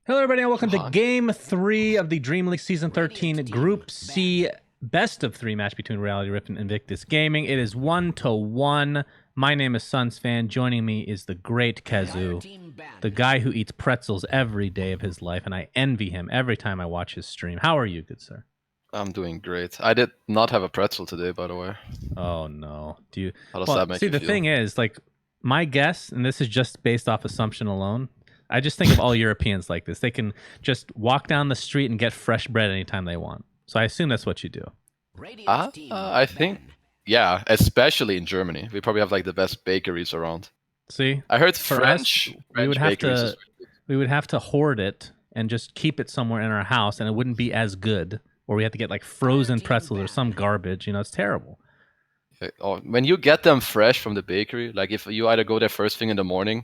Hello, everybody, and welcome to Johan. Game 3 of the DreamLeague Season 13 Group C Best of 3 match between Reality Rift and Invictus Gaming. It is 1-1. My name is Suns Fan. Joining me is the great Kazoo, the guy who eats pretzels every day of his life, and I envy him every time I watch his stream. How are you, good sir? I'm doing great. I did not have a pretzel today, by the way. Oh, no. Do you? How does that make see, you the feel? thing is, like, my guess, and this is just based off assumption alone, I just think of all Europeans like this. They can just walk down the street and get fresh bread anytime they want. So I assume that's what you do. I think, yeah, especially in Germany. We probably have like the best bakeries around. See, I heard for French us, we would have bakeries to hoard it and just keep it somewhere in our house, and it wouldn't be as good. Or we have to get like frozen pretzels or some garbage. You know, it's terrible. when you get them fresh from the bakery, like if you either go there first thing in the morning,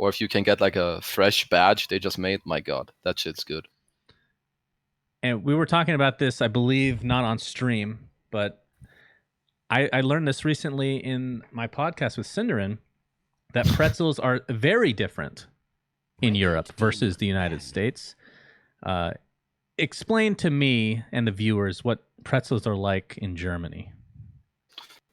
or if you can get like a fresh batch they just made, my God, that shit's good. And we were talking about this, I believe, not on stream, but I learned this recently in my podcast with Cinderin, that pretzels are very different in Europe versus the United States. Explain to me and the viewers what pretzels are like in Germany.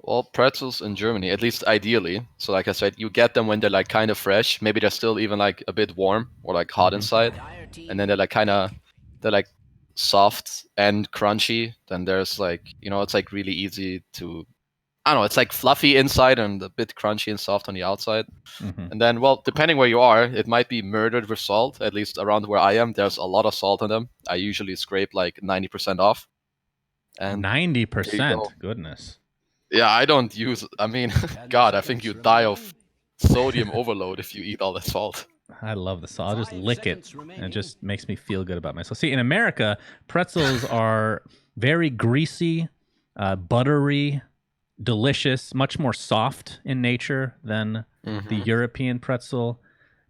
Well, pretzels in Germany, at least ideally. So like I said, you get them when they're like kind of fresh. Maybe they're still even like a bit warm or like hot inside. And then they're like soft and crunchy. Then there's like, it's like really easy to, I don't know, it's like fluffy inside and a bit crunchy and soft on the outside. Mm-hmm. And then, well, depending where you are, it might be murdered with salt. At least around where I am, there's a lot of salt on them. I usually scrape like 90% off. And 90%? Goodness. yeah, I don't use. I mean, God, I think you die of sodium overload if you eat all that salt. I love the salt. I'll just lick it, and it just makes me feel good about myself. See, in America, pretzels are very greasy, buttery, delicious, much more soft in nature than the European pretzel.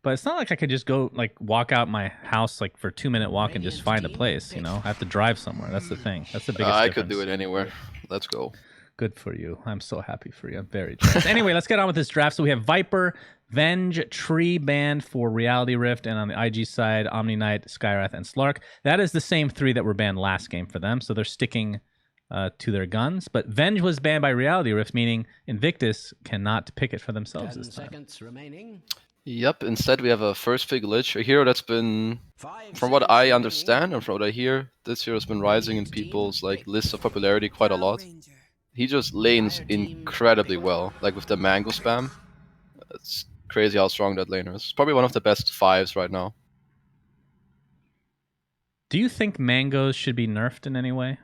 But it's not like I could just go like walk out my house like for a 2-minute walk and just find a place. You know, I have to drive somewhere. That's the thing. That's the biggest I difference. could do it anywhere. Let's go. Good for you. I'm so happy for you. I'm very jealous. Anyway, let's get on with this draft. So we have Viper, Venge, Tree banned for Reality Rift, and on the IG side, Omni Knight, Skywrath, and Slark. That is the same three that were banned last game for them, so they're sticking to their guns. But Venge was banned by Reality Rift, meaning Invictus cannot pick it for themselves this time. Yep, instead we have a first pick Lich, a hero that's been, from what I understand and from what I hear, this hero has been rising in people's like lists of popularity quite a lot. He just lanes incredibly well, like with the mango spam. It's crazy how strong that laner is. Probably one of the best fives right now. Do you think mangoes should be nerfed in any way?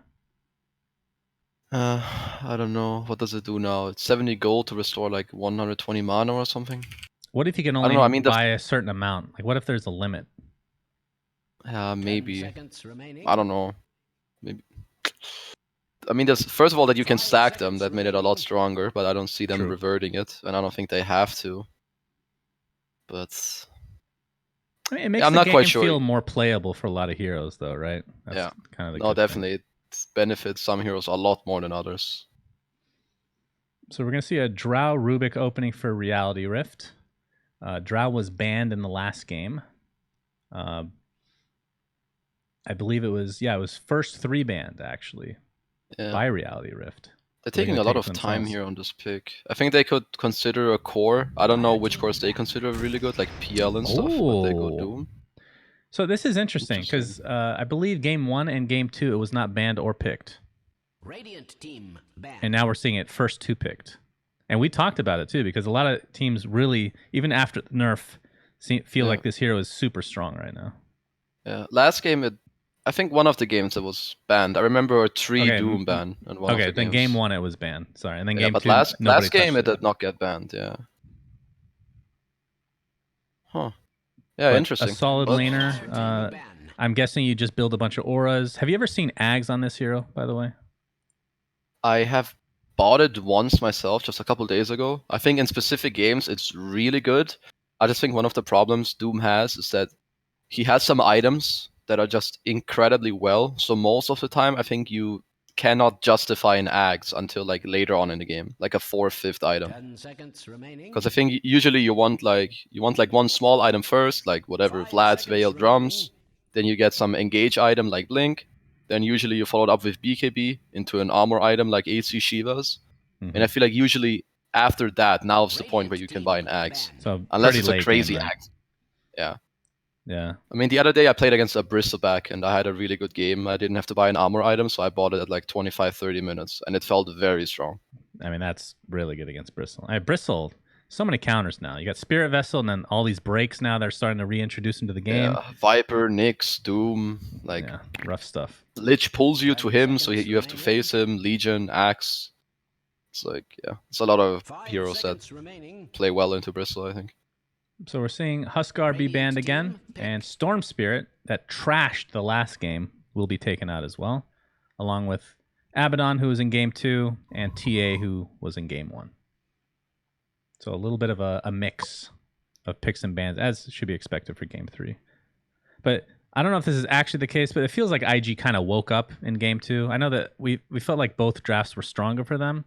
I don't know. What does it do now? It's 70 gold to restore like 120 mana or something. What if you can only buy a certain amount? Like, what if there's a limit? Maybe. I don't know. Maybe. I mean, there's first of all that you can stack them. That made it a lot stronger, but I don't see them reverting it, and I don't think they have to. But I mean, it makes the game feel more playable for a lot of heroes, though, right? That's kind of the definitely. It benefits some heroes a lot more than others. So we're gonna see a Drow Rubik opening for Reality Rift. Drow was banned in the last game. I believe it was first 3 banned actually. Yeah. By Reality Rift. They're taking a lot of time here on this pick. I think they could consider a core. I don't know which cores they consider really good, like PL and stuff, but they go Doom. So this is interesting because I believe Game 1 and Game 2 it was not banned or picked. Radiant team banned. And now we're seeing it first 2 picked. And we talked about it too because a lot of teams really, even after the nerf, feel like this hero is super strong right now. Yeah, last game I think one of the games that was banned. I remember a Doom ban. Okay, then Game 1 it was banned. Sorry, and then Game 2. But last game it did not get banned. Yeah. Huh. Yeah, but interesting. A solid laner. I'm guessing you just build a bunch of auras. Have you ever seen Ags on this hero, by the way? I have bought it once myself, just a couple days ago. I think in specific games it's really good. I just think one of the problems Doom has is that he has some items that are just incredibly well. So most of the time, I think you cannot justify an Ags until like later on in the game, like a 4th, 5th item. 10 seconds remaining. Because I think usually you want like one small item first, like whatever Vlad's Veil Drums, then you get some engage item like Blink, then usually you follow it up with BKB into an armor item like AC Shivas. And I feel like usually after that, now is the point where you can buy an axe. So Unless pretty it's a late crazy game, then. axe. Yeah. Yeah. I mean, the other day I played against a Bristleback and I had a really good game. I didn't have to buy an armor item, so I bought it at like 25, 30 minutes, and it felt very strong. I mean, that's really good against Bristle. Bristle, so many counters now. You got Spirit Vessel, and then all these breaks now they're starting to reintroduce into the game. Yeah, Viper, Nyx, Doom, like yeah, rough stuff. Lich pulls you to him, so you have to face him. Legion, Axe. It's like, yeah, it's a lot of heroes that play well into Bristle, I think. So we're seeing Huskar be banned again, and Storm Spirit, that trashed the last game, will be taken out as well, along with Abaddon, who was in Game 2, and TA, who was in Game 1. So a little bit of a mix of picks and bans, as should be expected for Game 3. But I don't know if this is actually the case, but it feels like IG kind of woke up in Game 2. I know that we felt like both drafts were stronger for them.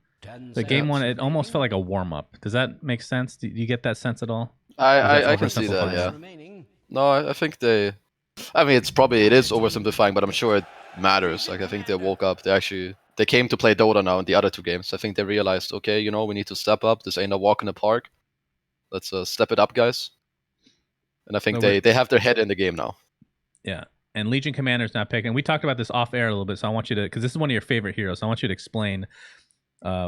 But Game 1, it almost felt like a warm-up. Does that make sense? Do you get that sense at all? I can see that, yeah. No, I think they... I mean, it is oversimplifying, but I'm sure it matters. Like, I think they woke up. They came to play Dota now in the other two games. I think they realized, okay, we need to step up. This ain't a walk in the park. Let's step it up, guys. And I think they have their head in the game now. Yeah. And Legion Commander's not picking. We talked about this off air a little bit, so I want you to, because this is one of your favorite heroes, so I want you to explain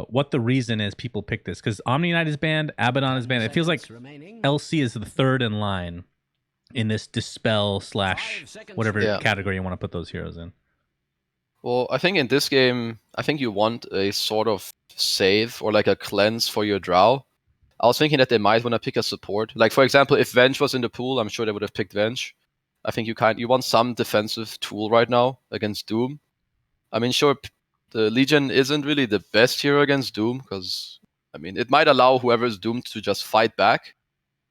what the reason is people pick this. Because Omni Knight is banned, Abaddon is banned. It feels like LC is the third in line in this dispel / whatever category you want to put those heroes in. Well, I think in this game, I think you want a sort of save or like a cleanse for your Drow. I was thinking that they might want to pick a support. Like, for example, if Venge was in the pool, I'm sure they would have picked Venge. I think you want some defensive tool right now against Doom. I mean, sure, the Legion isn't really the best hero against Doom, because, I mean, it might allow whoever is doomed to just fight back.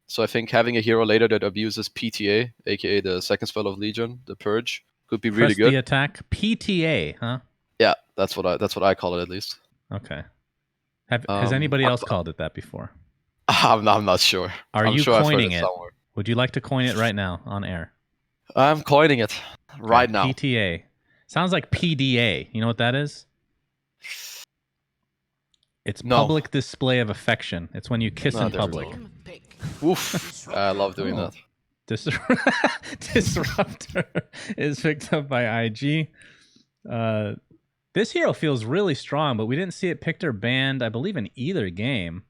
So I think having a hero later that abuses PTA, aka the second spell of Legion, the Purge, could be really good. The attack, PTA, huh? Yeah, that's what I call it at least. Okay. Has anybody else called it that before? I'm not sure. Are you coining it? Would you like to coin it right now on air? I'm coining it right now. PTA. Sounds like PDA. You know what that is? It's public display of affection. It's when you kiss in public. Oof. I love doing that. Disruptor is picked up by IG. This hero feels really strong, but we didn't see it picked or banned, I believe, in either game.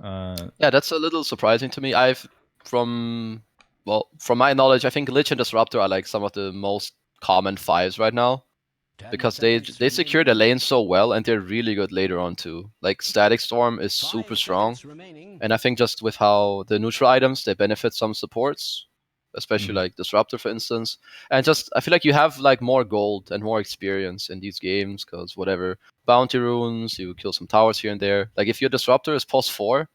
Yeah, that's a little surprising to me. From my knowledge, I think Lich and Disruptor are like some of the most common 5s right now, because they secure the lane so well, and they're really good later on too. Like, Static Storm is super strong, and I think just with how the neutral items, they benefit some supports, especially like Disruptor, for instance. And just, I feel like you have like more gold and more experience in these games, because whatever bounty runes, you kill some towers here and there. Like, if your Disruptor is +4,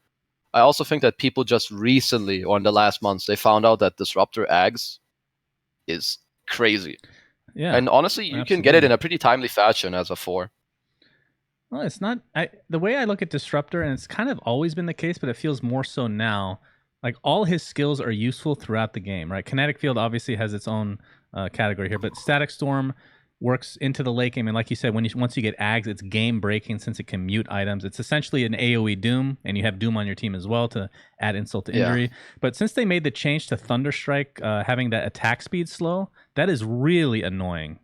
I also think that people just recently, or in the last months, they found out that Disruptor Ags is crazy. Yeah. And honestly, you can get it in a pretty timely fashion as a 4. Well, it's not... the way I look at Disruptor, and it's kind of always been the case, but it feels more so now, like, all his skills are useful throughout the game, right? Kinetic Field obviously has its own category here, but Static Storm works into the late game, and like you said, once you get Ags, it's game breaking since it can mute items. It's essentially an AoE Doom, and you have Doom on your team as well to add insult to injury. Yeah. But since they made the change to Thunderstrike, having that attack speed slow, that is really annoying,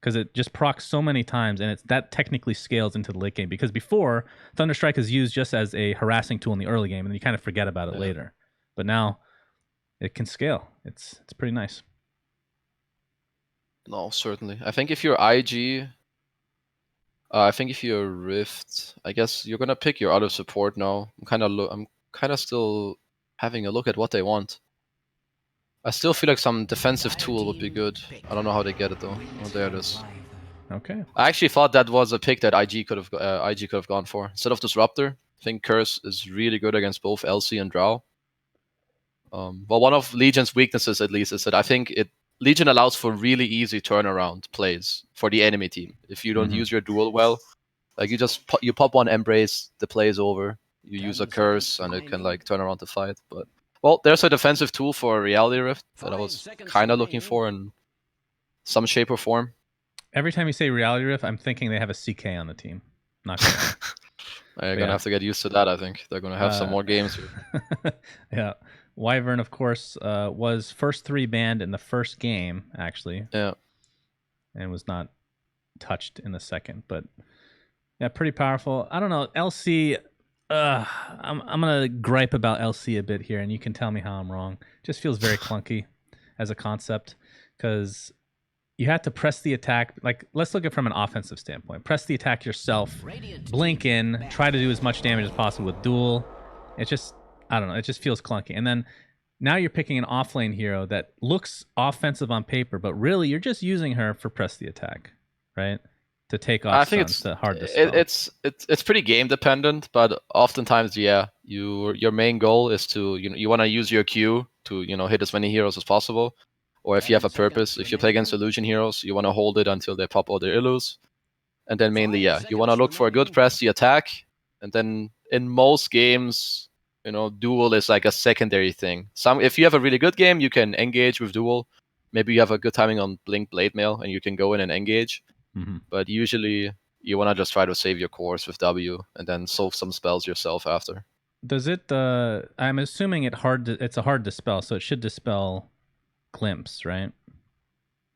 because it just procs so many times, and that technically scales into the late game. Because before, Thunderstrike is used just as a harassing tool in the early game, and you kind of forget about it later. But now it can scale. It's pretty nice. No, certainly. I think if you're IG, I think if you're Rift, I guess you're gonna pick your other support now. I'm kind of still having a look at what they want. I still feel like some defensive tool would be good. I don't know how they get it though. Oh, there it is. Okay. I actually thought that was a pick that IG could have gone for instead of Disruptor. I think Curse is really good against both LC and Drow. Well, one of Legion's weaknesses, at least, is that I think Legion allows for really easy turnaround plays for the enemy team. If you don't use your duel well, like, you pop one Embrace, the play is over. You use a Curse, and it can like turn around the fight. But Well, there's a defensive tool for Reality Rift that I was kind of looking for in some shape or form. Every time you say Reality Rift, I'm thinking they have a CK on the team. Not gonna lie. They're gonna have to get used to that. I think they're gonna have some more games. Yeah, Wyvern, of course, was first 3 banned in the first game, actually. Yeah, and was not touched in the second. But yeah, pretty powerful. I don't know, LC. I'm gonna gripe about LC a bit here, and you can tell me how I'm wrong. Just feels very clunky as a concept because you have to press the attack. Like, let's look at it from an offensive standpoint. Press the attack yourself, blink in, try to do as much damage as possible with duel. It's just, I don't know, it just feels clunky. And then now you're picking an offlane hero that looks offensive on paper, but really you're just using her for press the attack, right? To take off. I think it's hard to spell. It's pretty game dependent, but oftentimes, yeah, your main goal is to you want to use your Q to hit as many heroes as possible, or if you have a purpose, if you play against illusion heroes, you want to hold it until they pop all their illus, and then mainly, yeah, you want to look for a good press the attack, and then in most games, duel is like a secondary thing. If you have a really good game, you can engage with duel. Maybe you have a good timing on blink blade mail, and you can go in and engage. Mm-hmm. But usually you want to just try to save your cores with W and then solve some spells yourself after. Does it? I'm assuming it's a hard dispel, so it should dispel glimpse, right?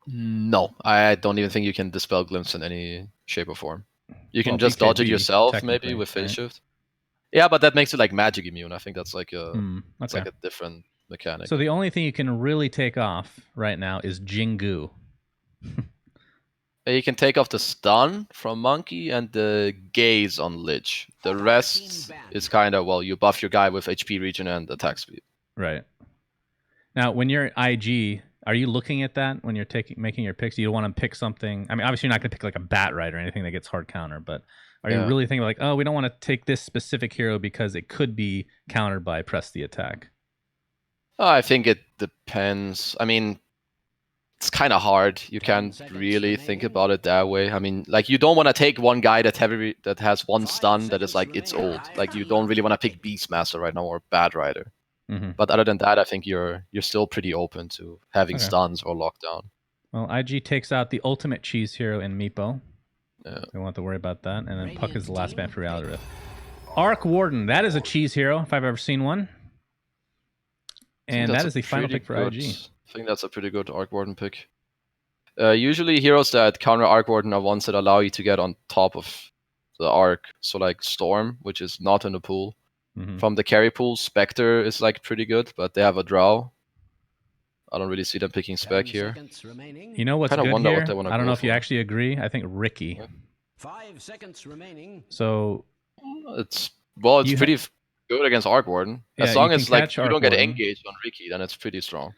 No, I don't even think you can dispel glimpse in any shape or form. You can just BKB, dodge it yourself, maybe with phase shift. Yeah, but that makes it like magic immune. I think that's like it's like a different mechanic. So the only thing you can really take off right now is Jingu. You can take off the stun from Monkey and the gaze on Lich. The rest is kind of, well, you buff your guy with HP regen and attack speed. Right. Now, when you're IG, are you looking at that when you're making your picks? You don't want to pick something. I mean, obviously you're not going to pick like a Bat Ride or anything that gets hard counter, but are you really thinking like, oh, we don't want to take this specific hero because it could be countered by press the attack? I think it depends. I mean, it's kind of hard. You can't really think about it that way. I mean, like, you don't want to take one guy that has one stun that is like, it's old. Like, you don't really want to pick Beastmaster right now or Bad Rider. Mm-hmm. But other than that, I think you're still pretty open to having stuns or lockdown. Well, IG takes out the ultimate cheese hero in Meepo. Yeah. Don't want to worry about that. And then Puck is the last man for Reality Rift. Arc Warden, that is a cheese hero if I've ever seen one. And that is the final pick for IG. I think that's a pretty good Arc Warden pick. Usually heroes that counter Arc Warden are ones that allow you to get on top of the Arc. So like Storm, which is not in the pool. Mm-hmm. From the carry pool, Spectre is like pretty good, but they have a draw. I don't really see them picking Spec here. You know what's good here? I don't know if you actually agree. I think Ricky. Yeah. 5 seconds remaining. So it's pretty good against Arc Warden. As long as like you don't get engaged on Ricky, then it's pretty strong.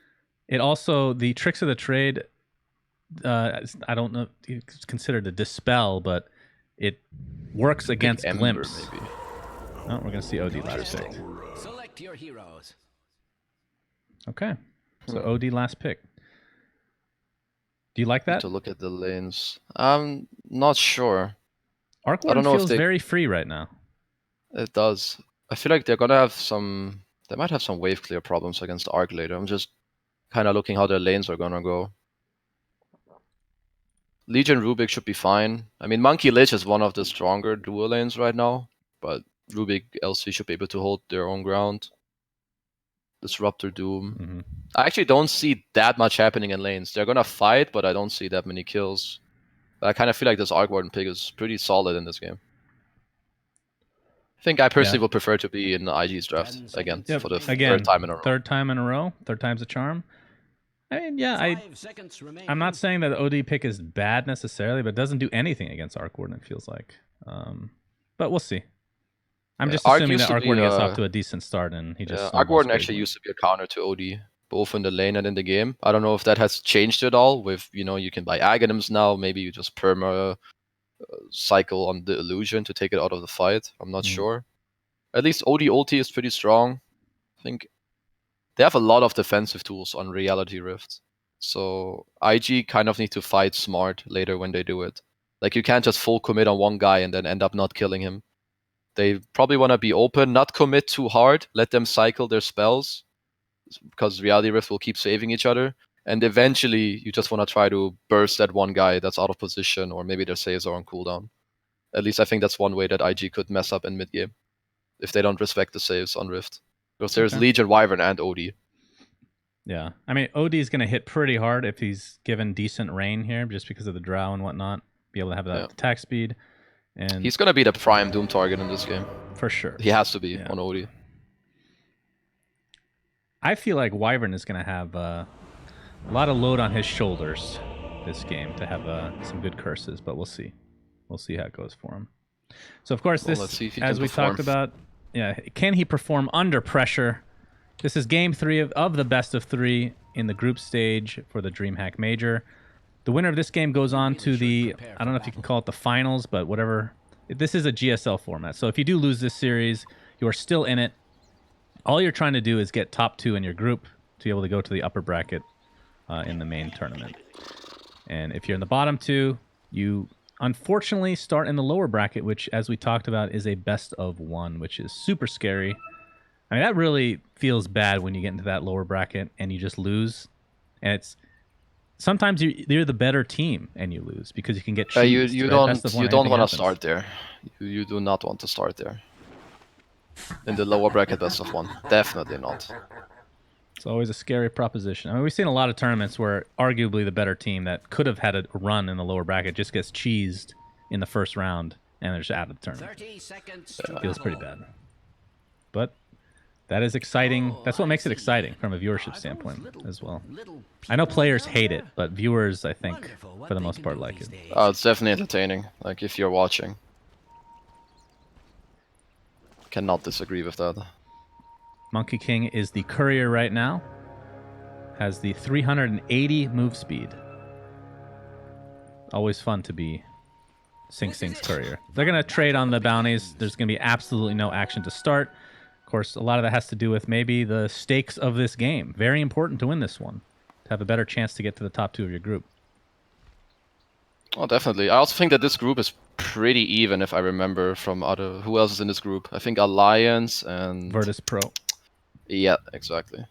It also, the tricks of the trade, I don't know if it's considered a dispel, but it works against glimpse. Maybe. Oh, we're gonna see OD last pick. Select your heroes. Okay, so OD last pick. Do you like that? To look at the lanes, I'm not sure. Arc Warden feels very free right now. It does. I feel like they're gonna have some. They might have some wave clear problems against Arc later. I'm just kind of looking how their lanes are gonna go. Legion Rubik should be fine. I mean, Monkey Lich is one of the stronger dual lanes right now, but Rubik LC should be able to hold their own ground. Disruptor Doom. Mm-hmm. I actually don't see that much happening in lanes. They're gonna fight, but I don't see that many kills. But I kind of feel like this Arc Warden pick is pretty solid in this game. I think I personally would prefer to be in IG's draft again for the third time in a row. Third time in a row. Third time's a charm. I mean, yeah, I'm not saying that the OD pick is bad necessarily, but it doesn't do anything against Arc Warden, it feels like. But we'll see. I'm just assuming that Arc Warden gets off to a decent start, and he just... Arc Warden actually used to be a counter to OD, both in the lane and in the game. I don't know if that has changed at all with, you can buy Aghanims now, maybe you just perma cycle on the illusion to take it out of the fight. I'm not sure. At least OD ulti is pretty strong. I think they have a lot of defensive tools on Reality Rift. So IG kind of need to fight smart later when they do it. Like, you can't just full commit on one guy and then end up not killing him. They probably want to be open, not commit too hard, let them cycle their spells, because Reality Rift will keep saving each other. And eventually, you just want to try to burst that one guy that's out of position, or maybe their saves are on cooldown. At least I think that's one way that IG could mess up in mid-game, if they don't respect the saves on Rift. Because there's Legion, Wyvern, and OD. Yeah. I mean, OD is going to hit pretty hard if he's given decent rain here, just because of the drow and whatnot. Be able to have that attack speed. And he's going to be the prime Doom target in this game. For sure. He has to be on OD. I feel like Wyvern is going to have a lot of load on his shoulders this game to have some good curses, but we'll see. We'll see how it goes for him. So, of course, let's see if he as can we perform. talked about, can he perform under pressure? This is game 3 of the best of 3 in the group stage for the DreamHack Major. The winner of this game goes on to the, I don't know if you can call it the finals, but whatever. This is a GSL format. So if you do lose this series, you are still in it. All you're trying to do is get top 2 in your group to be able to go to the upper bracket in the main tournament. And if you're in the bottom 2, you unfortunately start in the lower bracket, which, as we talked about, is a best of 1, which is super scary. I mean, that really feels bad when you get into that lower bracket and you just lose. And it's sometimes you're the better team and you lose because you can get cheesed. You right? don't want to start there. You do not want to start there. In the lower bracket best of 1. Definitely not. It's always a scary proposition. I mean, we've seen a lot of tournaments where arguably the better team that could have had a run in the lower bracket just gets cheesed in the first round and they're just out of the tournament. 30 seconds. Feels pretty bad. But that is exciting. That's what makes it exciting from a viewership standpoint as well. I know players hate it, but viewers, I think, for the most part, like it. Oh, it's definitely entertaining. Like, if you're watching. Cannot disagree with that. Monkey King is the courier right now. Has the 380 move speed. Always fun to be Sing Sing's courier. They're going to trade on the bounties. There's going to be absolutely no action to start. Of course, a lot of that has to do with maybe the stakes of this game. Very important to win this one. To have a better chance to get to the top 2 of your group. Oh, definitely. I also think that this group is pretty even, if I remember from other... Who else is in this group? I think Alliance and... Virtus Pro. Yeah, exactly.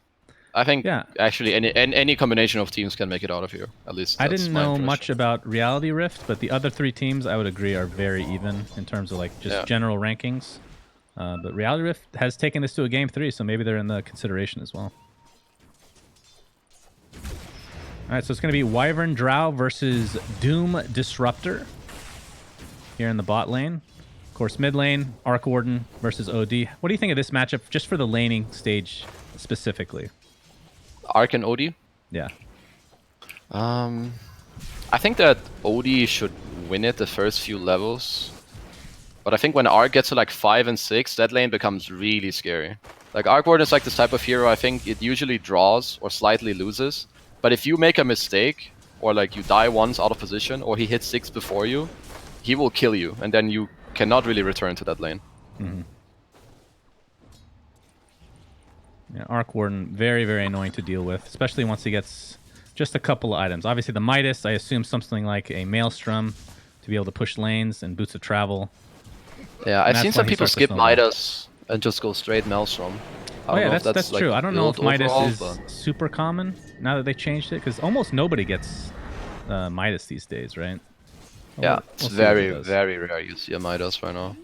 I think actually any combination of teams can make it out of here. At least I didn't know much about Reality Rift, but the other 3 teams I would agree are very even in terms of like just general rankings. But Reality Rift has taken this to a game 3, so maybe they're in the consideration as well. All right, so it's going to be Wyvern Drow versus Doom Disruptor here in the bot lane. Of course, mid lane, Arc Warden versus OD. What do you think of this matchup just for the laning stage specifically? Arc and OD? Yeah. I think that OD should win it the first few levels. But I think when Arc gets to like 5 and 6, that lane becomes really scary. Like, Arc Warden is like this type of hero, I think it usually draws or slightly loses. But if you make a mistake, or like you die once out of position, or he hits 6 before you, he will kill you, and then you cannot really return to that lane. Mm-hmm. Yeah, Arc Warden, very, very annoying to deal with, especially once he gets just a couple of items. Obviously, the Midas, I assume something like a Maelstrom to be able to push lanes and Boots of Travel. Yeah, I've seen some people skip Midas and just go straight Maelstrom. Oh yeah, that's true. I don't know if Midas is super common now that they changed it, because almost nobody gets Midas these days, right? Yeah, it's very, very rare you see a Midas right now.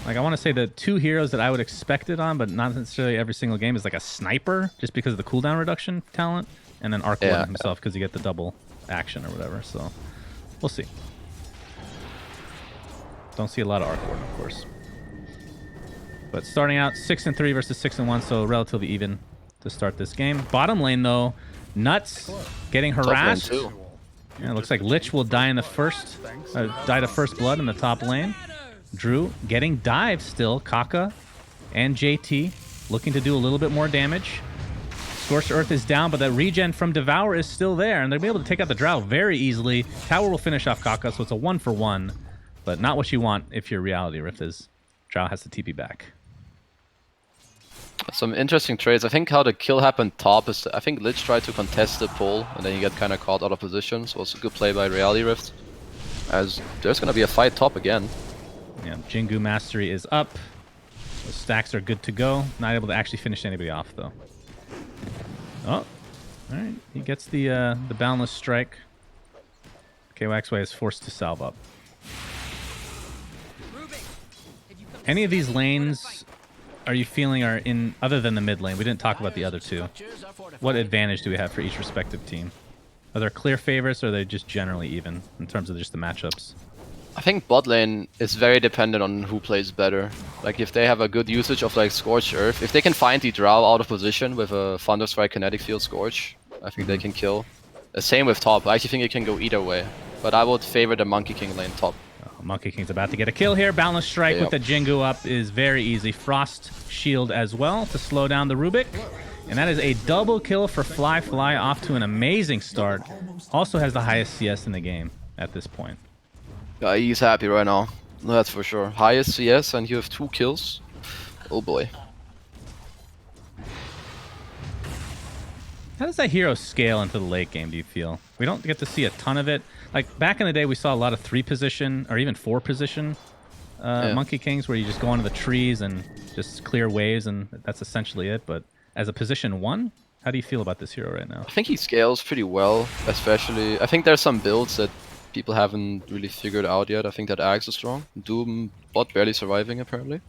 Like, I want to say the 2 heroes that I would expect it on, but not necessarily every single game, is like a Sniper, just because of the cooldown reduction talent, and then Arc Warden himself, because you get the double action or whatever, so we'll see. Don't see a lot of Arc Warden, of course. But starting out 6 and 3 versus 6 and 1, so relatively even to start this game. Bottom lane, though, Nuts getting harassed. Yeah, it looks like Lich will die in the first, die to first blood in the top lane. Drew getting dived still. Kaka and JT looking to do a little bit more damage. Scorched Earth is down, but that regen from Devour is still there, and they'll be able to take out the Drow very easily. Tower will finish off Kaka, so it's a 1-for-1, but not what you want if your Reality Rift is. Drow has to TP back. Some interesting trades. I think how the kill happened top is, I think Lich tried to contest the pull, and then you get kind of caught out of position, so it's a good play by Reality Rift. As there's going to be a fight top again. Yeah, Jingu Mastery is up. The stacks are good to go. Not able to actually finish anybody off, though. Oh, all right. He gets the boundless strike. KYXY is forced to salve up. Any of these lanes are you feeling are in, other than the mid lane? We didn't talk about the other two. What advantage do we have for each respective team? Are there clear favorites, or are they just generally even in terms of just the matchups? I think bot lane is very dependent on who plays better. Like if they have a good usage of like Scorched Earth, if they can find the Drow out of position with a Thunderstrike Kinetic Field Scorch, I think they can kill. Same with top. I actually think it can go either way, but I would favor the Monkey King lane top. Oh, Monkey King's about to get a kill here. Boundless Strike with the Jingu up is very easy. Frost Shield as well to slow down the Rubik. And that is a double kill for Fly off to an amazing start. Also has the highest CS in the game at this point. Yeah, he's happy right now. That's for sure. Highest CS and you have 2 kills. Oh boy. How does that hero scale into the late game, do you feel? We don't get to see a ton of it. Like, back in the day, we saw a lot of 3-position, or even 4-position Monkey Kings, where you just go onto the trees and just clear waves, and that's essentially it. But as a position 1, how do you feel about this hero right now? I think he scales pretty well, especially... I think there's some builds that people haven't really figured out yet. I think that Axe is strong. Doom bot barely surviving, apparently.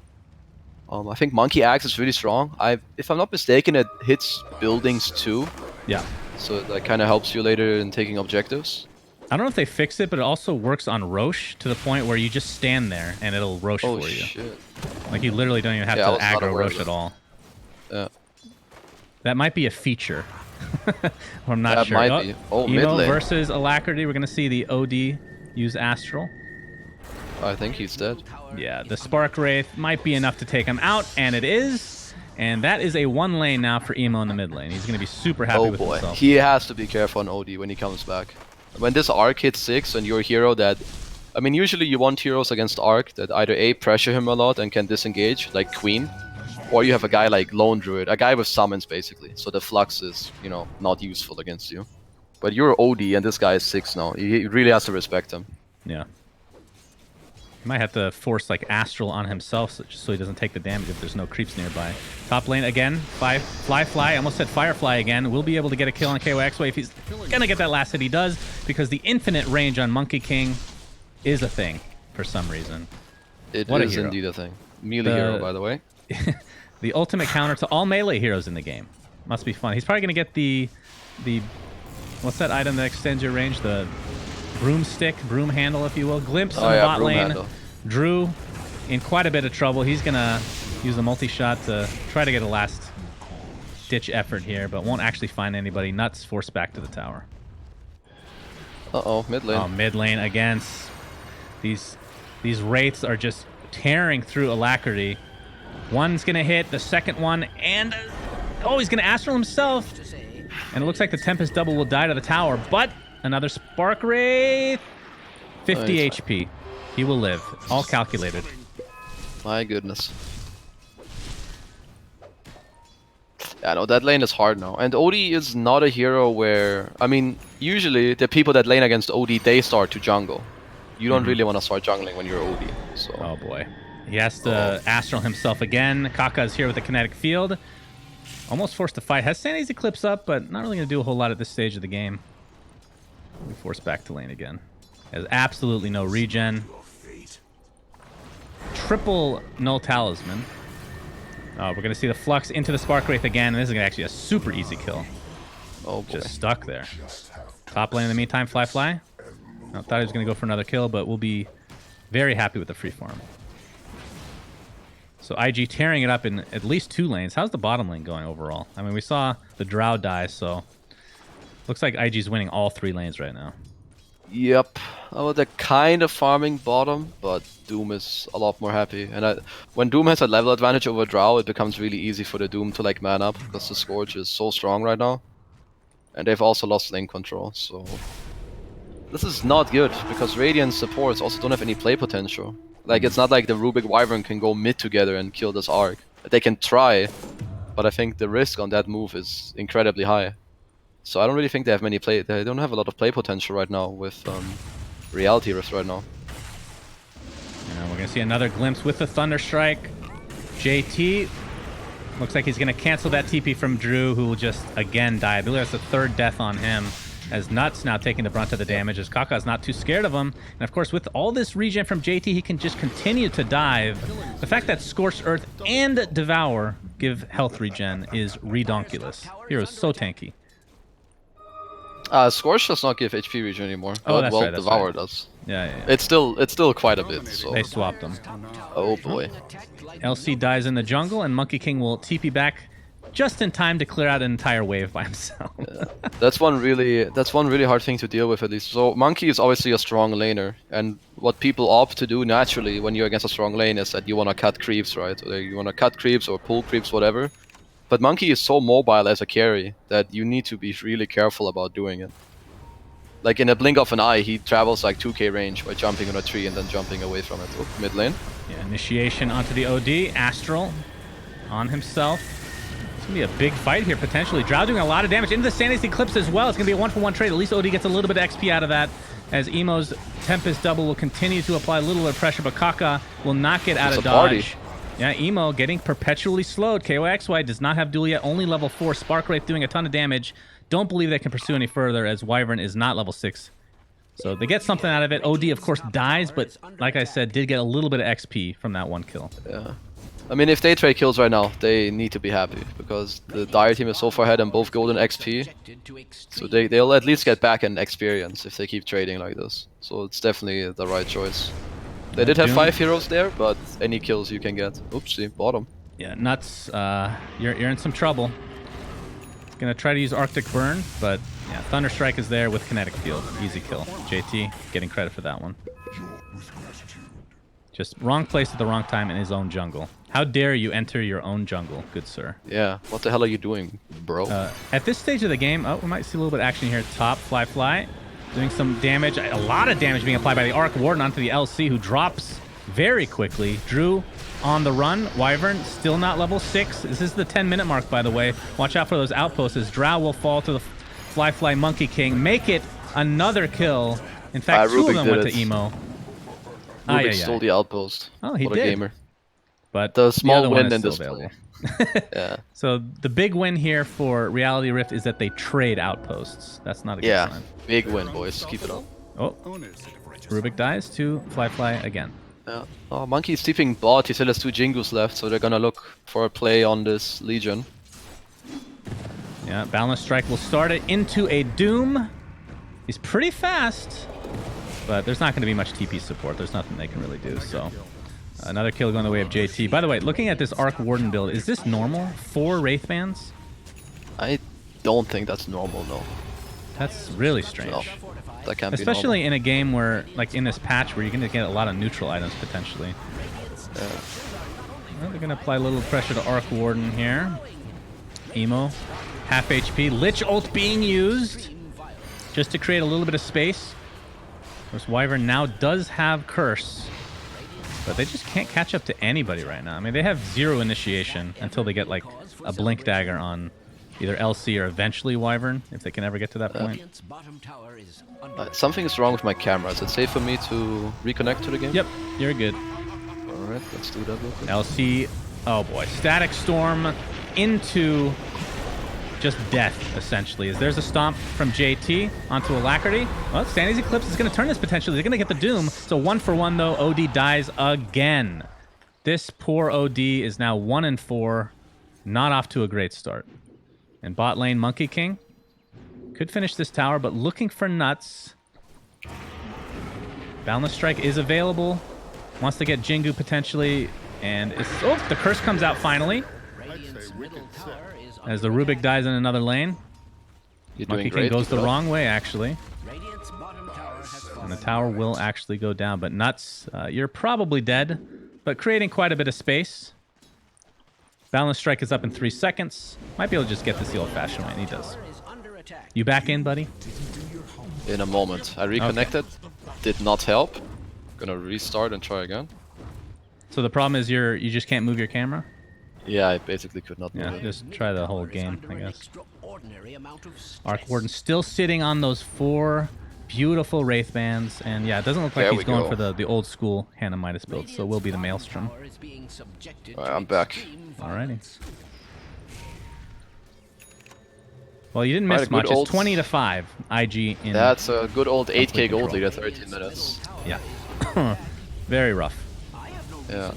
I think Monkey Axe is really strong. If I'm not mistaken, it hits buildings too. Yeah. So that kind of helps you later in taking objectives. I don't know if they fixed it, but it also works on Roche to the point where you just stand there and it'll Roche for you. Shit. Like you literally don't even have to aggro Roche at all. Yeah. That might be a feature. I'm not sure. Might be. Oh, mid Emo lane. versus Alacrity. We're going to see the OD use Astral. I think he's dead. Yeah, the Spark Wraith might be enough to take him out, and it is. And that is a 1 lane now for Emo in the mid lane. He's going to be super happy with himself. He has to be careful on OD when he comes back. When this arc hits 6 and you're a hero that... I mean, usually you want heroes against arc that either A, pressure him a lot and can disengage, like Queen, or you have a guy like Lone Druid, a guy with summons basically. So the Flux is, you know, not useful against you. But you're OD and this guy is 6 now. He really has to respect him. Yeah. He might have to force like Astral on himself so he doesn't take the damage if there's no creeps nearby. Top lane again. Fly. Almost said Firefly again. Will be able to get a kill on KYXY if he's going to get that last hit. He does, because the infinite range on Monkey King is a thing for some reason. It is indeed a thing. Melee hero, by the way. The ultimate counter to all melee heroes in the game. Must be fun. He's probably going to get the... What's that item that extends your range? The... broom handle, if you will. Glimpse in the bot lane. Handle. Drew in quite a bit of trouble. He's gonna use the multi-shot to try to get a last-ditch effort here, but won't actually find anybody. Nuts forced back to the tower. Uh-oh, mid lane. Oh, mid lane against these wraiths are just tearing through Alacrity. One's gonna hit, the second one, and oh, he's gonna Astral himself. And it looks like the Tempest double will die to the tower, but another Spark Wraith. 50 HP. He will live. All calculated. My goodness. Yeah, no, that lane is hard now. And OD is not a hero where... I mean, usually the people that lane against OD, they start to jungle. You don't really want to start jungling when you're OD. So. Oh boy. He has to Astral himself again. Kaka is here with the kinetic field. Almost forced to fight. Has Sanity's Eclipse up, but not really going to do a whole lot at this stage of the game. We force back to lane again. Has absolutely no regen. Triple Null Talisman. Oh, we're going to see the Flux into the Spark Wraith again, and this is actually a super easy kill. Oh boy. Just stuck there. Top lane in the meantime, Fly. I thought he was going to go for another kill, but we'll be very happy with the free farm. So IG tearing it up in at least 2 lanes. How's the bottom lane going overall? I mean, we saw the Drow die, so... Looks like IG's winning all 3 lanes right now. Yep. Oh, they're kind of farming bottom, but Doom is a lot more happy. And when Doom has a level advantage over Drow, it becomes really easy for the Doom to like man up, because the Scourge is so strong right now. And they've also lost lane control, so... This is not good, because Radiant supports also don't have any play potential. Like, it's not like the Rubik Wyvern can go mid together and kill this arc. They can try, but I think the risk on that move is incredibly high. So I don't really think they have many play. They don't have a lot of play potential right now with Reality Rift right now. Yeah, we're gonna see another glimpse with the Thunderstrike. JT Looks like he's going to cancel that TP from Drew, who will just, again, die. I believe that's the third death on him, as Nuts now taking the brunt of the damage, as Kaka's not too scared of him. And, of course, with all this regen from JT, he can just continue to dive. The fact that Scorched Earth and Devour give health regen is redonkulous. Hero's so tanky. Scorch does not give HP regen anymore. Oh, that's well, right, that's Devour right. does. Yeah. It's still quite a bit. So. They swapped them. Oh boy. LC dies in the jungle, and Monkey King will TP back just in time to clear out an entire wave by himself. That's one really hard thing to deal with, at least. So Monkey is obviously a strong laner, and what people opt to do naturally when you're against a strong lane is that you want to cut creeps, right? Or you want to cut creeps or pull creeps, whatever. But Monkey is so mobile as a carry that you need to be really careful about doing it. Like in a blink of an eye, he travels like 2k range by jumping on a tree and then jumping away from it. Oh, mid lane. Yeah, initiation onto the OD. Astral on himself. It's going to be a big fight here, potentially. Drow doing a lot of damage into the Sandy's Eclipse as well. It's going to be a 1-for-1 trade. At least OD gets a little bit of XP out of that, as Emo's Tempest double will continue to apply a little bit of pressure, but Kaka will not get out of dodge. Yeah, Emo getting perpetually slowed. KYXY does not have duel yet, only level 4. Spark Wraith doing a ton of damage. Don't believe they can pursue any further, as Wyvern is not level 6. So they get something out of it. OD, of course, dies, but like I said, did get a little bit of XP from that one kill. Yeah. I mean, if they trade kills right now, they need to be happy, because the Dire team is so far ahead and both golden XP. So they'll at least get back in experience if they keep trading like this. So it's definitely the right choice. They did have 5 heroes there, but any kills you can get. Oopsie, bottom. Yeah, Nuts, you're in some trouble. Gonna try to use Arctic Burn, but yeah, Thunderstrike is there with Kinetic Field. Easy kill. JT getting credit for that one. Just wrong place at the wrong time in his own jungle. How dare you enter your own jungle, good sir. Yeah, what the hell are you doing, bro? At this stage of the game, oh, we might see a little bit of action here. Top, Fly. Doing some damage. A lot of damage being applied by the Arc Warden onto the LC, who drops very quickly. Drew on the run. Wyvern still not level 6. This is the 10-minute mark, by the way. Watch out for those outposts, as Drow will fall to the Fly Monkey King. Make it another kill. In fact, 2 of them went to Emo. Rubik stole the outpost. Oh, he what did. A gamer. But the small win in this play. Yeah. So the big win here for Reality Rift is that they trade outposts. That's not a good sign. Big win, boys. Keep it up. Oh, Rubik dies to Fly again. Yeah. Oh, Monkey's sleeping bot. He still has 2 Jingus left, so they're gonna look for a play on this Legion. Yeah, Balance Strike will start it into a Doom. He's pretty fast, but there's not going to be much TP support. There's nothing they can really do, so... Another kill going the way of JT. By the way, looking at this Arc Warden build, is this normal? 4 Wraithbands? I don't think that's normal, no. That's really strange. No, that can't Especially be in a game where, like in this patch, where you're going to get a lot of neutral items, potentially. Yeah. Well, they're going to apply a little pressure to Arc Warden here. Emo, half HP. Lich ult being used, just to create a little bit of space. Of course, Wyvern now does have Curse. But they just can't catch up to anybody right now. I mean, they have 0 initiation until they get, like, a Blink Dagger on either LC or eventually Wyvern, if they can ever get to that point. Something is wrong with my camera. Is it safe for me to reconnect to the game? Yep, you're good. Alright, let's do that real quick. LC, oh boy. Static Storm into just death, essentially. As there's a stomp from JT onto Alacrity. Well, Sandy's Eclipse is going to turn this potentially. They're going to get the Doom. So 1-for-1, though. OD dies again. This poor OD is now 1-4. Not off to a great start. And bot lane, Monkey King could finish this tower, but looking for Nuts. Boundless Strike is available. Wants to get Jingu potentially. And it's... Oh, the curse comes out finally. As the Rubik dies in another lane. Monkey King goes the wrong way, actually. And the tower will actually go down. But Nuts, you're probably dead, but creating quite a bit of space. Balance Strike is up in 3 seconds. Might be able to just get this the old-fashioned way, and he does. You back in, buddy? In a moment. I reconnected. Okay. Did not help. Gonna restart and try again. So the problem is you just can't move your camera? Yeah, I basically could not move it. Just try the whole game, I guess. Arc Warden still sitting on those 4 beautiful Wraithbands, and yeah, it doesn't look like he's going for the old school Hannah Midas build, so it will be the Maelstrom. Alright, I'm back. Alrighty. Well, you didn't Right, miss a good much. old- It's 20-5. IG in. That's a good old 8k gold control. lead at 13 minutes. Yeah. Very rough. Yeah.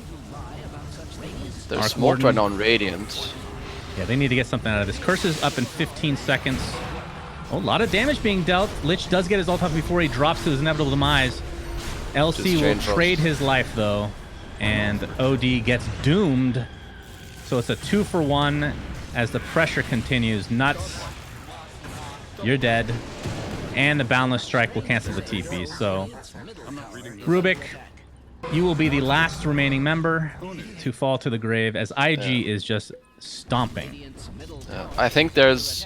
They're Arc smoked Warden. right now on Radiant. Yeah, they need to get something out of this. Curse is up in 15 seconds. Oh, a lot of damage being dealt. Lich does get his ult off before he drops to his inevitable demise. LC Just will chain frost. trade his life, though. And OD gets doomed. So it's a 2-for-1 as the pressure continues. Nuts. You're dead. And the Boundless Strike will cancel the TP. So, Rubik, you will be the last remaining member to fall to the grave as IG is just stomping. Yeah. I think there's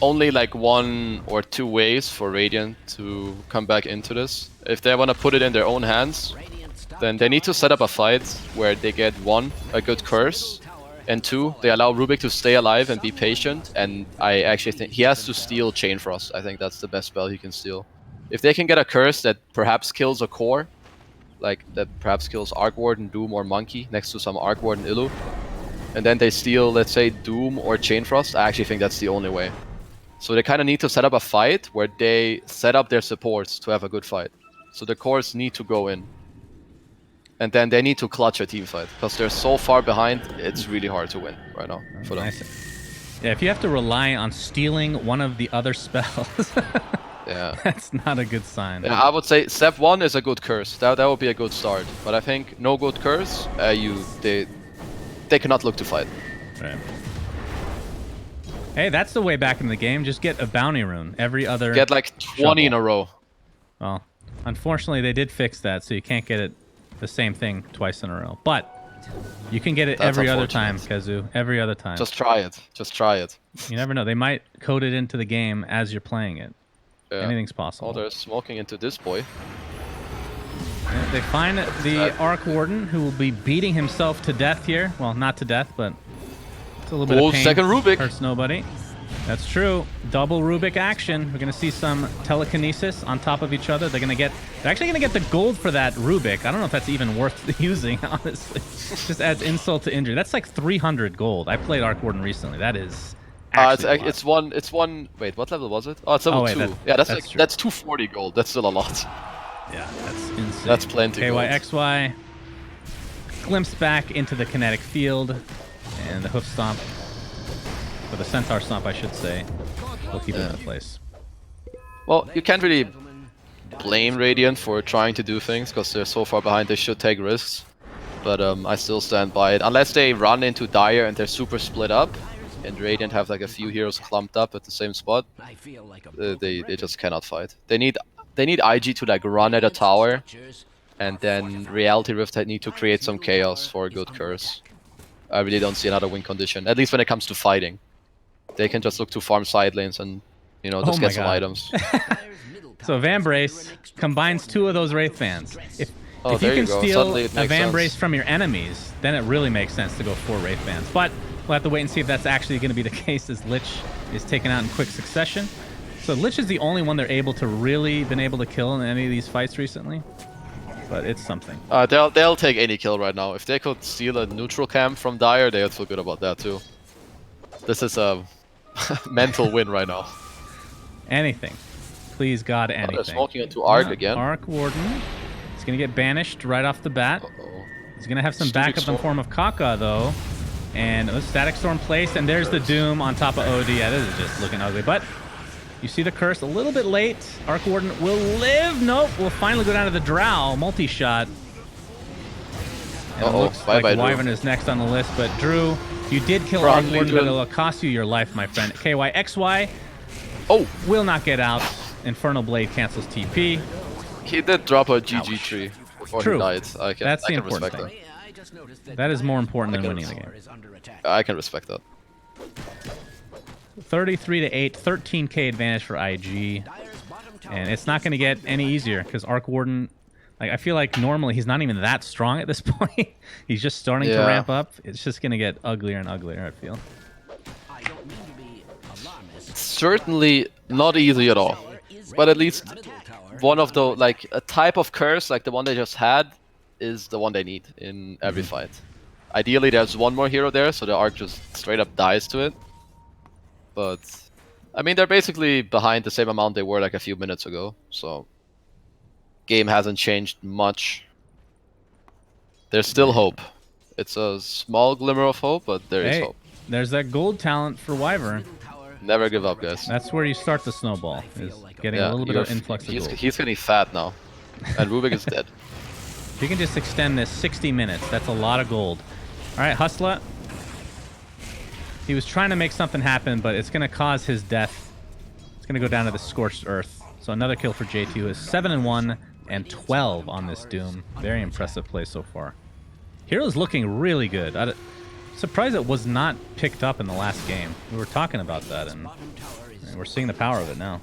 only like 1 or 2 ways for Radiant to come back into this. If they want to put it in their own hands, then they need to set up a fight where they get 1, a good curse, and 2, they allow Rubik to stay alive and be patient, and I actually think he has to steal Chain Frost. I think that's the best spell he can steal. If they can get a curse that perhaps kills a core, like that perhaps kills Arc Warden, Doom, or Monkey next to some Arc Warden Illu, and then they steal, let's say, Doom or Chain Frost, I actually think that's the only way. So they kind of need to set up a fight where they set up their supports to have a good fight. So the cores need to go in. And then they need to clutch a team fight, because they're so far behind, it's really hard to win right now for them. Nice. Yeah, if you have to rely on stealing one of the other spells, Yeah. that's not a good sign. Yeah, I would say step 1 is a good curse. That would be a good start. But I think no good curse, they cannot look to fight. Right. Hey, that's the way back in the game. Just get a bounty rune every other. Get like 20 in a row. Well, unfortunately, they did fix that, so you can't get it the same thing twice in a row. But you can get it That's every other time, unfortunate. Kazu. Every other time. Just try it. Just try it. You never know. They might code it into the game as you're playing it. Yeah. Anything's possible. Oh, they're smoking into this boy. Yeah, they find the Arc Warden, who will be beating himself to death here. Well, not to death, but it's a little bit Oh, of pain. second Rubik. Hurts nobody. That's true. Double Rubik action. We're going to see some telekinesis on top of each other. They're actually going to get the gold for that Rubik. I don't know if that's even worth using, honestly. Just adds insult to injury. That's like 300 gold. I played Arc Warden recently. That is It's one. Wait, what level was it? Oh, it's level wait, 2. that's Like, true. that's 240 gold. That's still a lot. Yeah, that's insane. That's plenty gold. KYXY glimpse back into the kinetic field, and the hoof stomp, or the centaur stomp, I should say, will keep him in place. Well, you can't really blame Radiant for trying to do things, because they're so far behind they should take risks. But I still stand by it. Unless they run into Dire and they're super split up, and Radiant have like a few heroes clumped up at the same spot, I feel like a they just cannot fight. They need IG to like run at a tower, and then Reality Rift need to create some chaos for a good curse. I really don't see another win condition, at least when it comes to fighting. They can just look to farm side lanes and, you know, just Oh my get some God. items. So Vambrace combines 2 of those Wraith fans. If you there can go. steal Suddenly it a makes Vambrace sense. from your enemies, then it really makes sense to go 4 Wraith fans. But we'll have to wait and see if that's actually going to be the case, as Lich is taken out in quick succession. So Lich is the only one they're able to been able to kill in any of these fights recently. But it's something. They'll take any kill right now. If they could steal a neutral camp from Dire, they would feel good about that too. This is a mental win right now. Anything. Please, God, Oh, anything. they're smoking into Arc Yeah, again. Arc Warden. He's going to get banished right off the bat. Uh-oh. He's going to have some Stupid backup in storm. form of Kaka, though. And Static Storm placed, and there's the Doom on top of OD. Yeah, this is just looking ugly. But you see the curse a little bit late. Arc Warden will live. Nope. We'll finally go down to the Drow. Multi-shot. And it looks Bye-bye, like Drew. Wyvern is next on the list. But Drew, you did kill Wrong Arc Warden, but Legion. it'll cost you your life, my friend. KYXY Oh, will not get out. Infernal Blade cancels TP. he did drop a GG tree before True. he died. I can That's the respect important that. I just noticed That is more important I than can winning the game. is under attack. I can respect that. 33 to 8, 13k advantage for IG. And it's not going to get any easier because Arc Warden, like, I feel like normally he's not even that strong at this point. He's just starting to Yeah. ramp up. It's just going to get uglier and uglier, I feel. I don't mean to be alarmist. Certainly not easy at all. But at least one of the, like, a type of curse, like the one they just had, is the one they need in every fight. Ideally, there's one more hero there, so the Arc just straight up dies to it. But I mean, they're basically behind the same amount they were like a few minutes ago. So, game hasn't changed much. There's still hope. It's a small glimmer of hope, but there is Hey, hope. there's that gold talent for Wyvern. Never give up, guys. That's where you start the snowball, is getting a little bit of influx of gold. He's getting fat now, and Rubik is dead. If you can just extend this 60 minutes, that's a lot of gold. All right, Hustler. He was trying to make something happen, but it's going to cause his death. It's going to go down to the scorched earth. So another kill for JT, who is 7-1 and 12 on this Doom. Very impressive play so far. Hero's looking really good. I'm surprised it was not picked up in the last game. We were talking about that, and we're seeing the power of it now.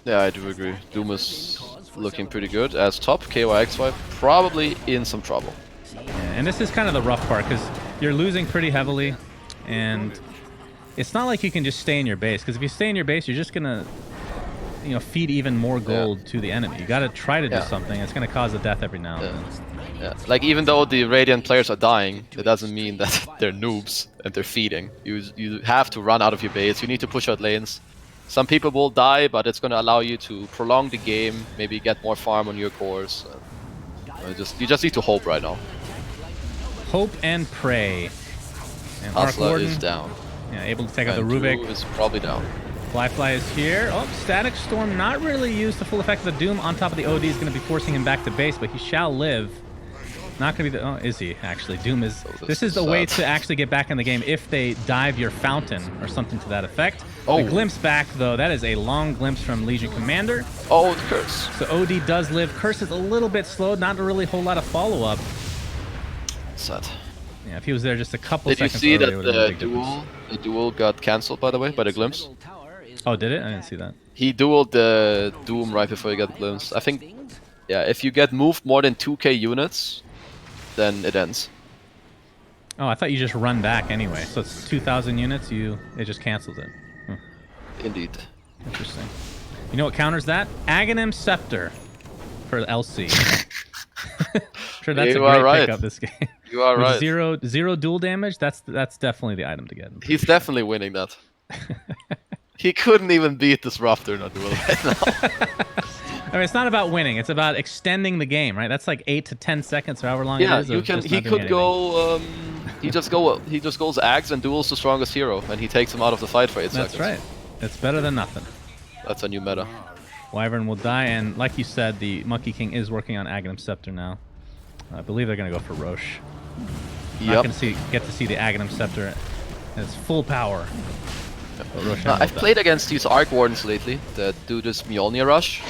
Yeah, I do agree. Doom is looking pretty good. As top, KYXY probably in some trouble. Yeah, and this is kind of the rough part, because you're losing pretty heavily, and it's not like you can just stay in your base, because if you stay in your base, you're just going to feed even more gold to the enemy. You got to try to do something. It's going to cause a death every now and then. Yeah, like even though the Radiant players are dying, it doesn't mean that they're noobs and they're feeding. You have to run out of your base. You need to push out lanes. Some people will die, but it's going to allow you to prolong the game, maybe get more farm on your cores. You just need to hope right now. Hope and pray. And Hustler is down. Yeah, able to take out the Rubik. Drew is probably down. Fly is here. Oh, Static Storm not really used the full effect of the Doom. On top of the OD is going to be forcing him back to base, but he shall live. Not going to be the... Oh, is he, actually? Doom is... This is the way to actually get back in the game if they dive your fountain or something to that effect. Oh. The glimpse back, though, that is a long glimpse from Legion Commander. Oh, the Curse. So OD does live. Curse is a little bit slow. Not a really whole lot of follow-up. Sad. Yeah, if he was there just a couple seconds seconds earlier... Did earlier, you see that the duel got cancelled, by the way, by the glimpse? Oh, did it? I didn't see that. He dueled the Doom right before he got glimpsed. I think... Yeah, if you get moved more than 2k units, then it ends. Oh, I thought you just run back anyway. So it's 2,000 units, it just cancels it. Indeed. Interesting. You know what counters that? Aghanim Scepter for LC. Sure, that's a great pickup this game. You are right. Zero dual damage, that's definitely the item to get. He's definitely winning that. He couldn't even beat Disruptor in a duel right now. I mean, it's not about winning. It's about extending the game, right? That's like 8 to 10 seconds or however long it is. He could go. He just goes Axe and duels the strongest hero, and he takes him out of the fight for 8 seconds. That's right. It's better than nothing. That's a new meta. Wyvern will die, and like you said, the Monkey King is working on Aghanim Scepter now. I believe they're going to go for Roche. Not going to get to see the Aghanim Scepter in its full power. I've played against these Arc Wardens lately that do this Mjolnir rush.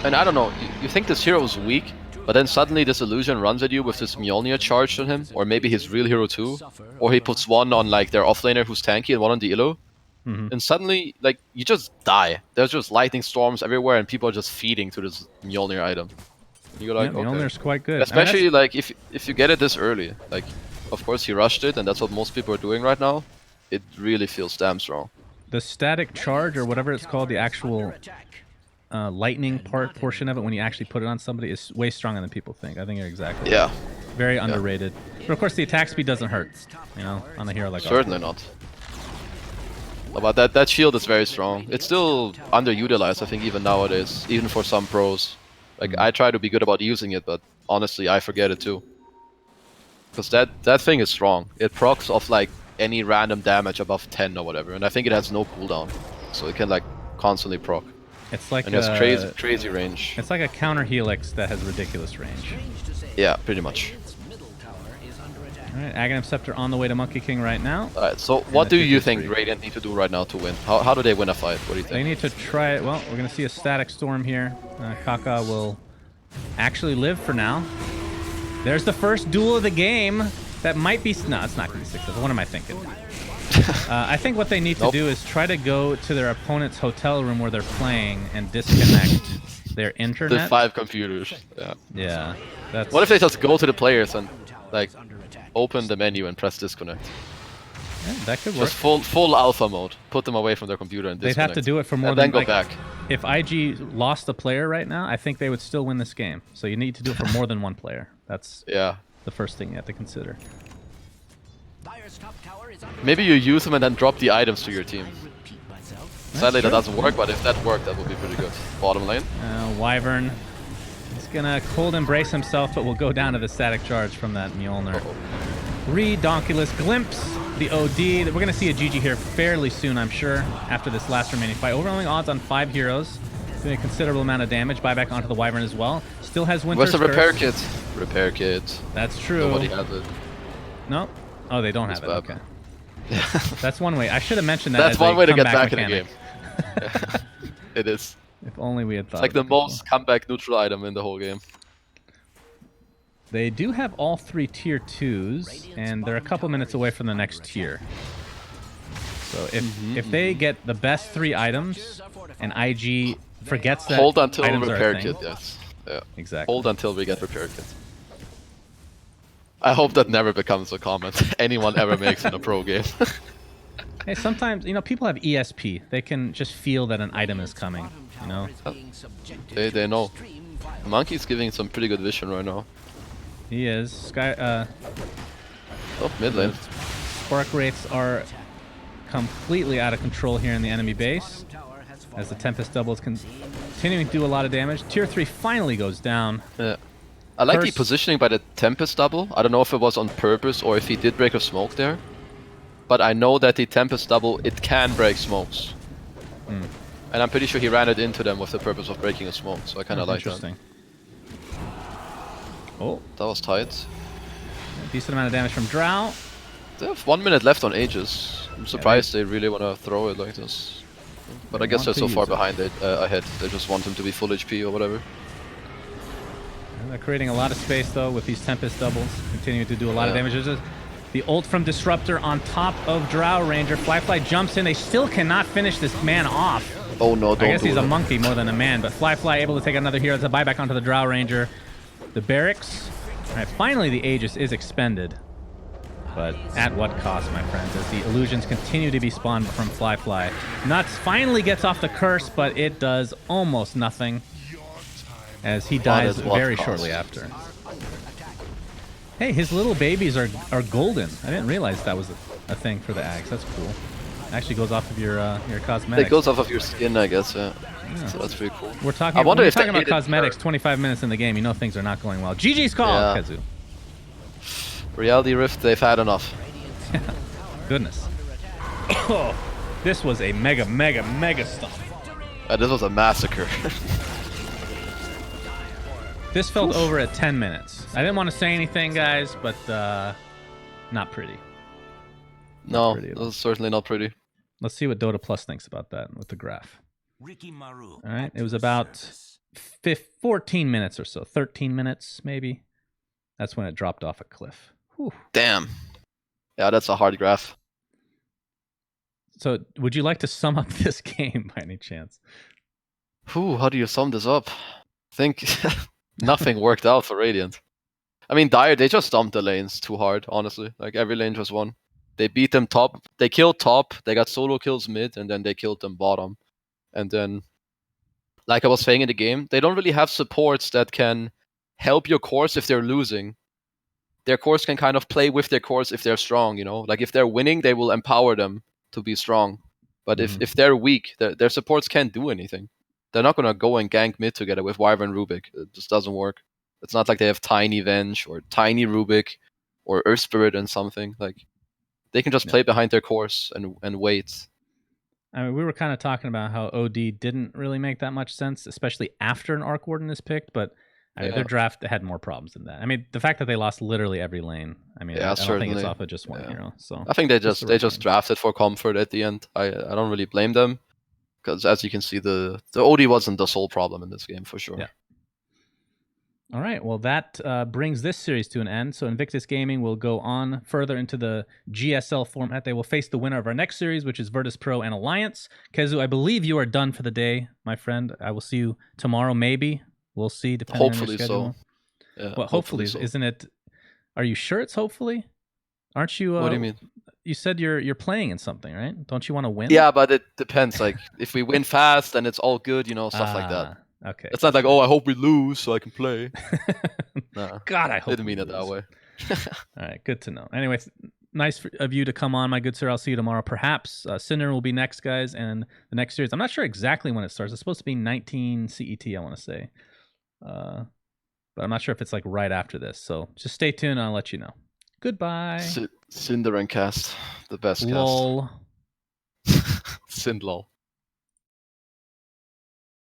And I don't know, you think this hero is weak, but then suddenly this illusion runs at you with this Mjolnir charge on him, or maybe his real hero too, or he puts one on like their offlaner who's tanky and one on the Illo, and suddenly like you just die. There's just lightning storms everywhere, and people are just feeding to this Mjolnir item. You're like, okay. Mjolnir's quite good, especially like if you get it this early. Like, of course he rushed it, and that's what most people are doing right now. It really feels damn strong. The static charge or whatever it's called, the actual lightning portion of it, when you actually put it on somebody, is way stronger than people think. I think you're exactly right. Very underrated. But of course the attack speed doesn't hurt, on a hero like Certainly not. But that shield is very strong. It's still underutilized, I think, even nowadays, even for some pros. Like, I try to be good about using it, but honestly I forget it too. Because that thing is strong. It procs off like any random damage above 10 or whatever, and I think it has no cooldown, so it can like constantly proc. It's like and it has crazy range. It's like a counter helix that has ridiculous range. Yeah, pretty much. Alright, Aghanim Scepter on the way to Monkey King right now. Alright, so what do you think Radiant need to do right now to win? How do they win a fight? What do you think? They need to try it. Well, we're going to see a Static Storm here. Kaka will actually live for now. There's the first duel of the game. That might be... No, it's not going to be successful. What am I thinking? I think what they need to do is try to go to their opponent's hotel room where they're playing and disconnect their internet. The 5 computers. Yeah. Yeah. That's... What if they just go to the players and like open the menu and press disconnect? Yeah, that could work. Just full alpha mode. Put them away from their computer and disconnect. They'd have to do it for more and than... then go back. If IG lost a player right now, I think they would still win this game. So you need to do it for more than one player. That's... Yeah. The first thing you have to consider. Maybe you use them and then drop the items to your team. Sadly, that true. doesn't work, but if that worked, that would be pretty good. Bottom lane. Wyvern is gonna cold embrace himself, but will go down to the static charge from that Mjolnir. Uh-oh. Redonkulous glimpse the OD. We're gonna see a GG here fairly soon, I'm sure, after this last remaining fight. Overwhelming odds on 5 heroes. Doing a considerable amount of damage. Buyback onto the Wyvern as well. Still has Winter's Where's the repair Curse. kit? Repair kit. That's true. Nobody has it. No? Oh, they don't It's have it. bad. Okay. That's one way. I should have mentioned that. That's as one a way to get comeback back mechanic. in the game. It is. If only we had thought. It's like of the it before. most comeback neutral item in the whole game. They do have all 3 tier 2s, and they're a couple minutes away from the next tier. So if they get the best 3 items, and IG forgets that Hold until items are a repair thing. kit, yes. Yeah. Exactly. Hold until we get repair kit. I hope that never becomes a comment anyone ever makes in a pro game. Hey, sometimes, people have ESP. They can just feel that an item is coming, you know? They know. Monkey's giving some pretty good vision right now. He is. Oh, mid lane. Spark rates are completely out of control here in the enemy base, as the Tempest double is continuing to do a lot of damage. Tier 3 finally goes down. Yeah. I like the First- positioning by the Tempest double. I don't know if it was on purpose or if he did break a smoke there. But I know that the Tempest double, it can break smokes. And I'm pretty sure he ran it into them with the purpose of breaking a smoke, so I kind of like that. Interesting. Oh, That was tight. a decent amount of damage from Drow. They have 1 minute left on Aegis. I'm surprised they really want to throw it like this. But I guess they're want to so far use it. behind it, ahead. They just want him to be full HP or whatever. They're creating a lot of space, though, with these Tempest doubles. Continuing to do a lot of Yeah. damage. There's the ult from Disruptor on top of Drow Ranger. Flyfly jumps in. They still cannot finish this man off. Oh no, don't I guess do he's it. a monkey more than a man, but Flyfly able to take another hero to buy back onto the Drow Ranger. The barracks. All right, finally the Aegis is expended. But at what cost, my friends, as the illusions continue to be spawned from Flyfly. Nuts finally gets off the curse, but it does almost nothing, as he dies at what very cost? shortly after. Hey, his little babies are golden. I didn't realize that was a thing for the Ags. That's cool. It actually goes off of your cosmetics. It goes off of your skin, I guess, yeah. So that's pretty cool. We're talking. I wonder when we're if they talking about hit it cosmetics. first. 25 minutes in the game, you know things are not going well. GG's call, Yeah. Kazu. Reality Rift, they've had enough. Goodness. Oh, this was a mega stuff. This was a massacre. This felt over at 10 minutes. I didn't want to say anything, guys, but not pretty. No, pretty at this is certainly not pretty. Let's see what Dota Plus thinks about that with the graph. All All right, it was about 14 minutes or so, 13 minutes maybe. That's when it dropped off a cliff. Whew. Damn. Yeah, that's a hard graph. So, would you like to sum up this game by any chance? Whew, how do you sum this up? I think nothing worked out for Radiant. I mean, Dire, they just dumped the lanes too hard, honestly. Like, every lane just won. They beat them top. They killed top. They got solo kills mid, and then they killed them bottom. And then, like I was saying in the game, they don't really have supports that can help your course if they're losing. Their course can kind of play with their course if they're strong, you know? Like, if they're winning, they will empower them to be strong. But if they're weak, their supports can't do anything. They're not going to go and gank mid together with Wyvern Rubik. It just doesn't work. It's not like they have Tiny Venge or Tiny Rubik or Earth Spirit and something. Like, they can just play behind their course and wait. I mean, we were kind of talking about how OD didn't really make that much sense, especially after an Arc Warden is picked, but I mean, their draft had more problems than that. I mean, the fact that they lost literally every lane, I mean, I don't think it's off of just one hero. So I think they just drafted for comfort at the end. I don't really blame them, because as you can see, the OD wasn't the sole problem in this game for sure. Yeah. All right, well, that brings this series to an end. So Invictus Gaming will go on further into the GSL format. They will face the winner of our next series, which is Virtus Pro and Alliance. Kezu, I believe you are done for the day, my friend. I will see you tomorrow, maybe. We'll see, depending on your Hopefully schedule. so. Yeah, Well, hopefully so. Isn't it? Are you sure it's hopefully? Aren't you? What do you mean? You said you're playing in something, right? Don't you want to win? Yeah, but it depends. Like, if we win fast, then it's all good, you know, stuff like that. Okay. It's not like, oh, I hope we lose so I can play. Nah, God, I hope didn't mean we it that lose. way. All right, good to know. Anyways, nice of you to come on, my good sir. I'll see you tomorrow. Perhaps Sinner will be next, guys, and the next series. I'm not sure exactly when it starts. It's supposed to be 19 CET, I want to say. But I'm not sure if it's like right after this. So just stay tuned and I'll let you know. Goodbye. Cinder and Cast, the best Lol. cast. Sindlol.